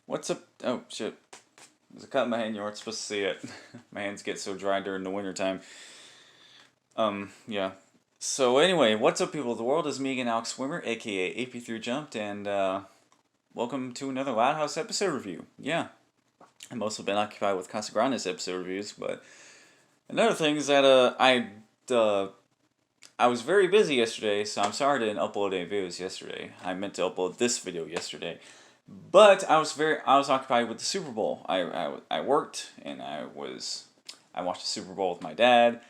What's up? Oh, shit. There's a cut in my hand. You weren't supposed to see it. My hands get so dry during the wintertime. Yeah. So, anyway, what's up, people of the world? It's me again, Alex Swimmer, aka AP3 Jumped, and welcome to another Loud House episode review. Yeah. I've mostly been occupied with Casagrandes episode reviews, but another thing is that uh, I was very busy yesterday, so I'm sorry I didn't upload any videos yesterday. I meant to upload this video yesterday. But I was occupied with the Super Bowl. I worked and I watched the Super Bowl with my dad,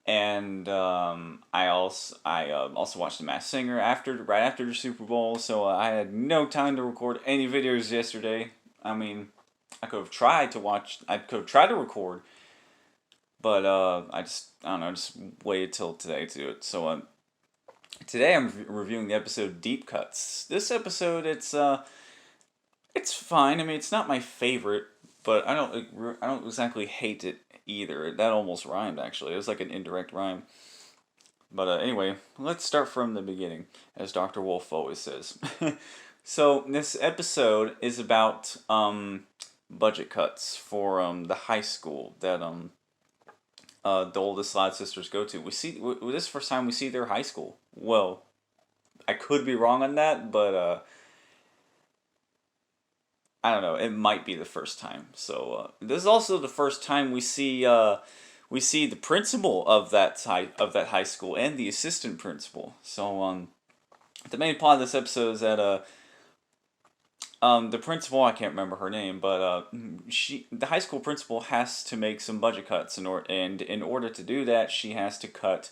and I also watched The Masked Singer right after the Super Bowl. So I had no time to record any videos yesterday. I mean, I could have tried to record, but I don't know, just waited till today to do it. So today I'm reviewing the episode Deep Cuts. This episode it's fine. I mean, it's not my favorite, but I don't exactly hate it either. That almost rhymed actually. It was like an indirect rhyme. But anyway, let's start from the beginning, as Dr. Wolf always says. So this episode is about budget cuts for the high school that the oldest Loud sisters go to. This is the first time we see their high school. Well, I could be wrong on that, but I don't know. It might be the first time. So this is also the first time we see the principal of that high school and the assistant principal. So the main plot of this episode is that the principal, I can't remember her name, but the high school principal has to make some budget cuts and in order to do that she has to cut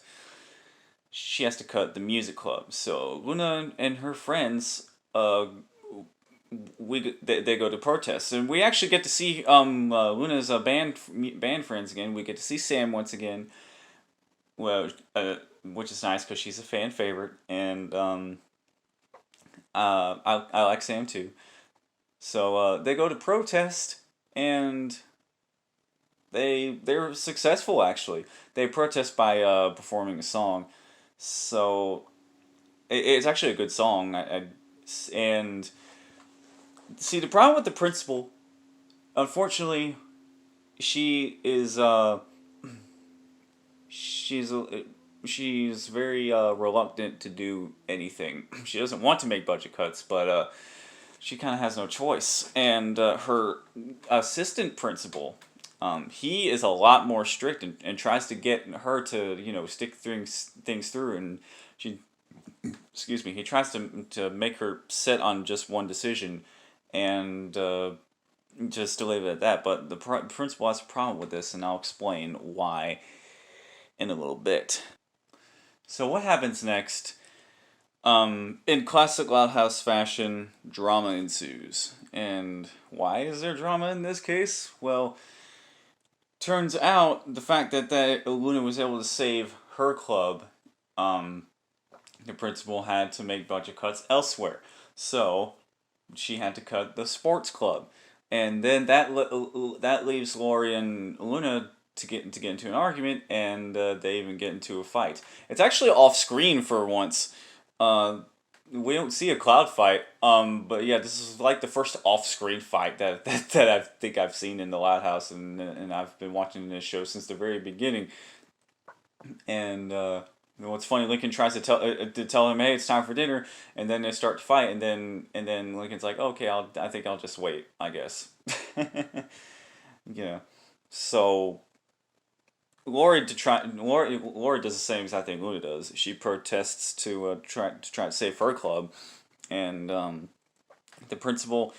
the music club. So Luna and her friends they go to protests, and we actually get to see Luna's band friends again. We get to see Sam once again, well, which is nice because she's a fan favorite, and I like Sam too. So they go to protest, and they're successful actually. They protest by performing a song, so it's actually a good song. And see, the problem with the principal, unfortunately, she is she's she's very reluctant to do anything. She doesn't want to make budget cuts, but she kind of has no choice. And her assistant principal, he is a lot more strict and tries to get her to stick things through, and she excuse me, he tries to make her set on just one decision, and just to leave it at that. But the principal has a problem with this, and I'll explain why in a little bit. So what happens next? In classic Loud House fashion, drama ensues. And why is there drama in this case? Well, turns out the fact that Luna was able to save her club, um, the principal had to make budget cuts elsewhere. So she had to cut the sports club, and then that leaves Lori and Luna to get into an argument, and they even get into a fight. It's actually off screen for once. Uh, we don't see a Cloud fight. But yeah, this is like the first off screen fight that I think I've seen in the Loud House, and I've been watching this show since the very beginning. And what's funny, Lincoln tries to tell him, "Hey, it's time for dinner," and then they start to fight, and then Lincoln's like, "Okay, I think I'll just wait, I guess." Yeah. So Lori does the same exact thing Luna does. She protests to try to save her club, and the principal,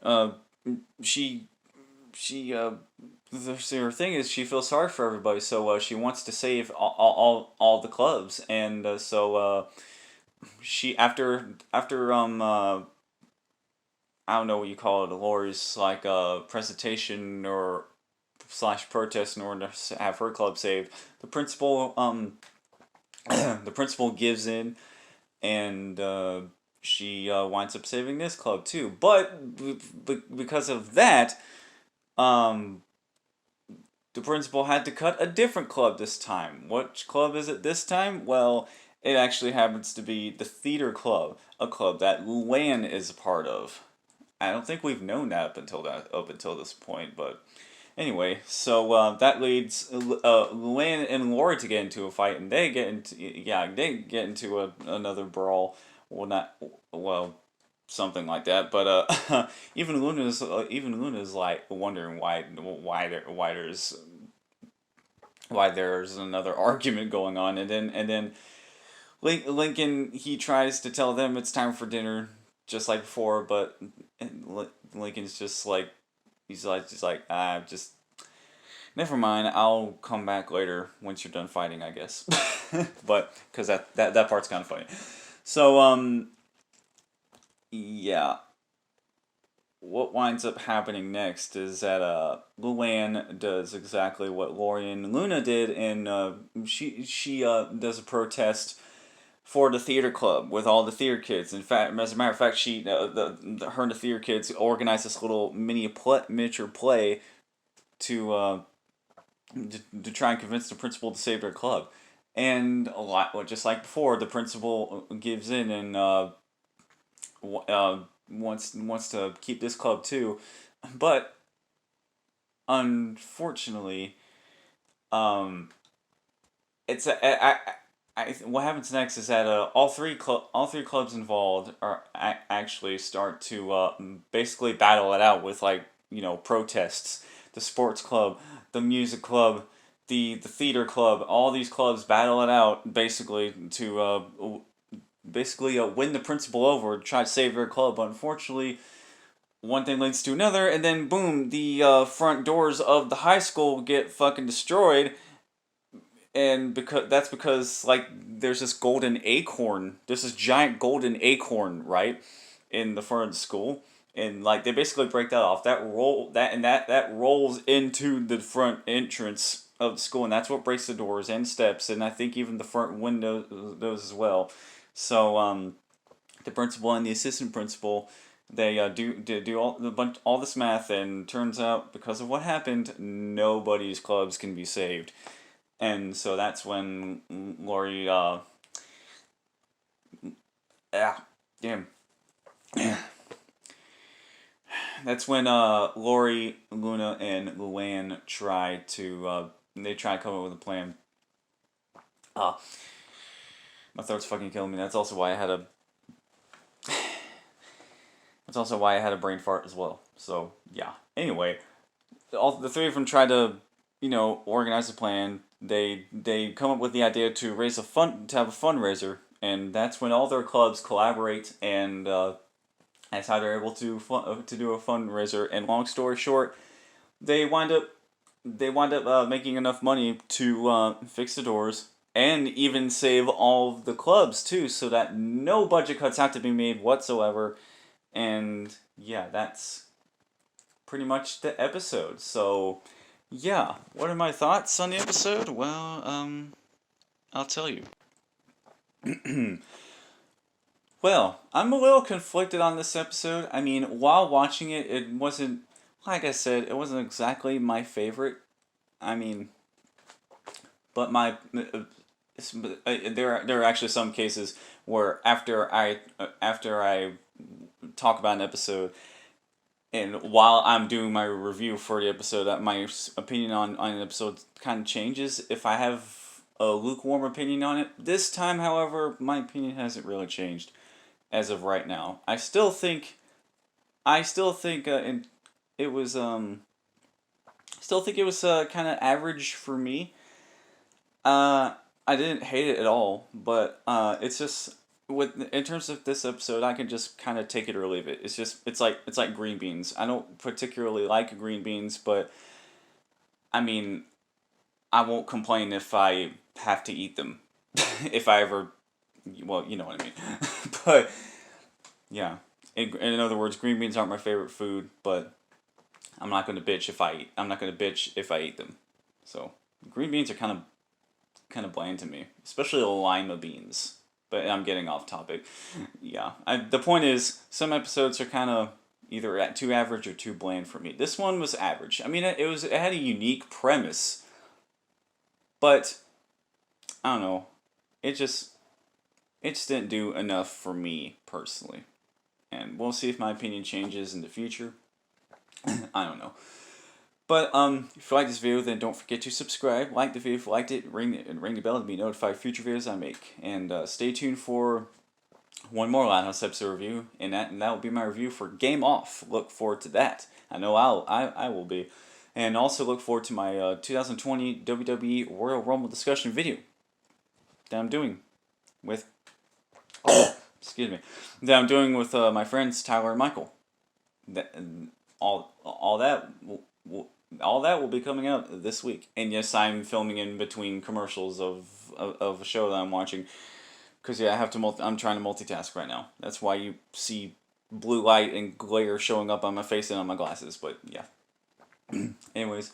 uh, she she her thing is she feels sorry for everybody, so she wants to save all the clubs, and so she after I don't know what you call it, Lori's like presentation or slash protest in order to have her club saved. The principal the principal gives in, and she winds up saving this club too. But because of that, um, the principal had to cut a different club this time. Which club is it this time? Well, it actually happens to be the theater club, a club that Luann is a part of. I don't think we've known that up until this point, but anyway, so that leads Luann and Lori to get into a fight, and they get into another brawl. Well, not well, something like that. But even Luna's like wondering why there's another argument going on, and then Lincoln, he tries to tell them it's time for dinner, just like before, but Lincoln's just like just like just never mind. I'll come back later once you're done fighting, I guess. But because that part's kind of funny. So yeah, what winds up happening next is that Luann does exactly what Lori and Luna did, and she does a protest for the theater club with all the theater kids. In fact, as a matter of fact, her and the theater kids organized this little miniature play to, to try and convince the principal to save their club. And a lot, well, just like before, the principal gives in and wants to keep this club too, but unfortunately, um, it's what happens next is that all three clubs involved actually start to basically battle it out with like protests. The sports club, the music club, the theater club, all these clubs battle it out basically to win the principal over, try to save their club. But unfortunately, one thing leads to another, and then boom, the front doors of the high school get fucking destroyed, and because like there's this golden acorn, there's this giant golden acorn right in the front of the school, and like they basically break that off. That rolls into the front entrance of the school, and that's what breaks the doors and steps, and I think even the front windows those as well. So the principal and the assistant principal, they do all this math, and turns out because of what happened, nobody's clubs can be saved. And so that's when Lori, damn. That's when Lori, Luna, and Luann try to come up with a plan. My throat's fucking killing me. That's also why I had a. That's also why I had a brain fart as well. So yeah. Anyway, all the three of them try to, organize a plan. They come up with the idea to have a fundraiser, and that's when all their clubs collaborate, and that's how they're able to do a fundraiser. And long story short, they wind up making enough money to fix the doors and even save all of the clubs too, so that no budget cuts have to be made whatsoever. And yeah, that's pretty much the episode. So yeah, what are my thoughts on the episode? Well, I'll tell you. Well, I'm a little conflicted on this episode. I mean, while watching it, it wasn't, like I said, it wasn't exactly my favorite. I mean, but there are actually some cases where after I talk about an episode, and while I'm doing my review for the episode, that my opinion on an episode kind of changes if I have a lukewarm opinion on it. This time, however, my opinion hasn't really changed as of right now. I still think it was still think it was kind of average for me. I didn't hate it at all, but it's just in terms of this episode, I can just kind of take it or leave it. It's like green beans. I don't particularly like green beans, but I mean, I won't complain if I have to eat them. If I ever, well, you know what I mean. But yeah, in other words, green beans aren't my favorite food, but I'm not going to bitch if I'm not going to bitch if I eat them. So green beans are kind of bland to me, especially the lima beans. But I'm getting off topic. Yeah, the point is, some episodes are kind of either at too average or too bland for me. This one was average. I mean, it had a unique premise, but I don't know. It just didn't do enough for me personally. and we'll see if my opinion changes in the future. I don't know. But if you like this video, then don't forget to subscribe, like the video if you liked it, ring the bell to be notified of future videos I make, and stay tuned for one more Lighthouse episode review, and that will be my review for Game Off. Look forward to that. I know I will be, and also look forward to my 2020 WWE Royal Rumble discussion video that I'm doing with excuse me, that I'm doing with my friends Tyler and Michael. That all that will be coming out this week. And yes, I'm filming in between commercials of a show that I'm watching. Because yeah, I have to I'm trying to multitask right now. That's why you see blue light and glare showing up on my face and on my glasses. But yeah. Anyways,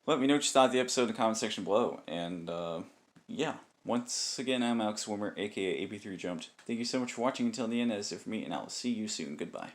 let me know what you thought of the episode in the comment section below. And yeah. Once again, I'm Alex Swimmer, aka AP3 Jumped. Thank you so much for watching until the end. That is it for me, and I will see you soon. Goodbye.